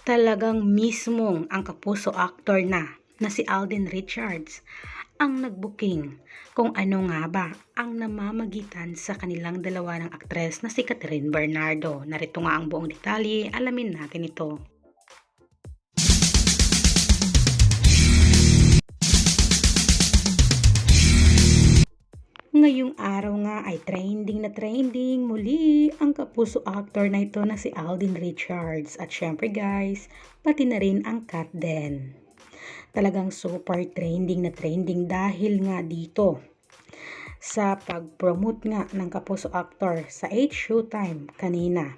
Talagang mismong ang kapuso actor na si Alden Richards ang nag-booking kung ano nga ba ang namamagitan sa kanilang dalawa ng aktres na si Catherine Bernardo. Narito nga ang buong detalye, alamin natin ito. Ngayong araw nga ay trending na trending muli ang kapuso actor na ito na si Alden Richards. At syempre guys, pati na rin ang Kat Den. Talagang super trending na trending dahil nga dito sa pag-promote nga ng kapuso actor sa 8 Showtime kanina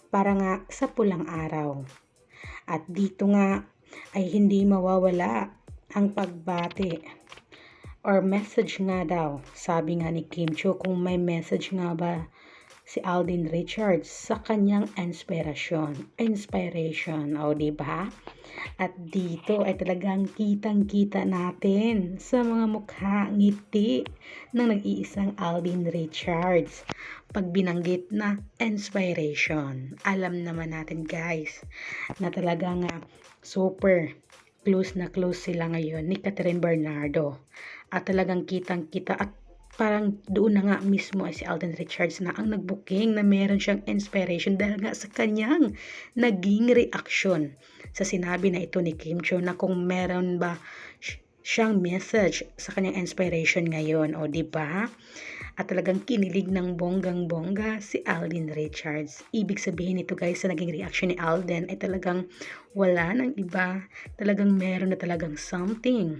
para nga sa pulang araw. At dito nga ay hindi mawawala ang pagbati or message nga daw. Sabi nga ni Kim Chiu, kung may message nga ba si Alden Richards sa kanyang inspiration, o diba? At dito ay talagang kitang-kita natin sa mga mukha ngiti ng nag-iisang Alden Richards pag binanggit na inspiration. Alam naman natin guys na talagang super close na close sila ngayon ni Catherine Bernardo. At talagang kitang-kita at parang doon na nga mismo ay si Alden Richards na ang nag-booking na meron siyang inspiration dahil nga sa kanyang naging reaction sa sinabi na ito ni Kim Chiu na kung meron ba siyang message sa kanyang inspiration ngayon, o diba? At talagang kinilig ng bonggang-bongga si Alden Richards. Ibig sabihin nito guys, sa naging reaction ni Alden ay talagang wala nang iba, talagang meron na talagang something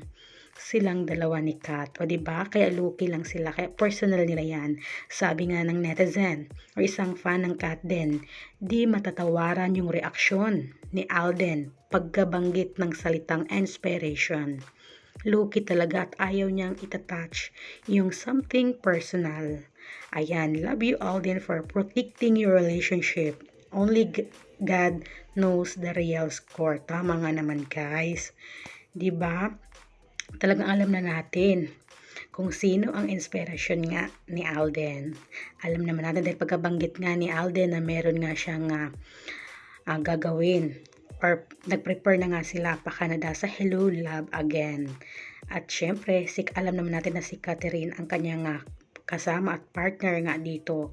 silang dalawa ni Kat, o diba? Kaya lucky lang sila, kaya personal nila yan. Sabi nga ng netizen o isang fan ng Kat Den, di matatawaran yung reaksyon ni Alden pagkabanggit ng salitang inspiration. Lucky talaga at ayaw niyang itatouch yung something personal. Ayan, love you Alden for protecting your relationship. Only God knows the real score. Tama nga naman guys, diba? Talagang alam na natin kung sino ang inspiration nga ni Alden. Alam naman natin dahil pagkabanggit nga ni Alden na meron nga siyang gagawin or nag-prepare na nga sila pa Canada sa Hello Love Again. At syempre, alam naman natin na si Catherine ang kanyang kasama at partner nga dito.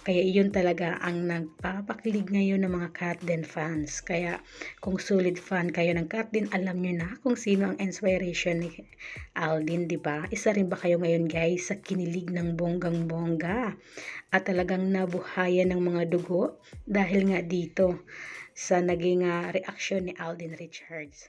Kaya iyon talaga ang nagpapakilig ngayon ng mga Kat Den fans. Kaya kung solid fan kayo ng Kat Den, alam nyo na kung sino ang inspiration ni Alden, diba? Isa rin ba kayo ngayon guys sa kinilig ng bonggang-bongga at talagang nabuhayan ng mga dugo dahil nga dito sa naging reaksyon ni Alden Richards?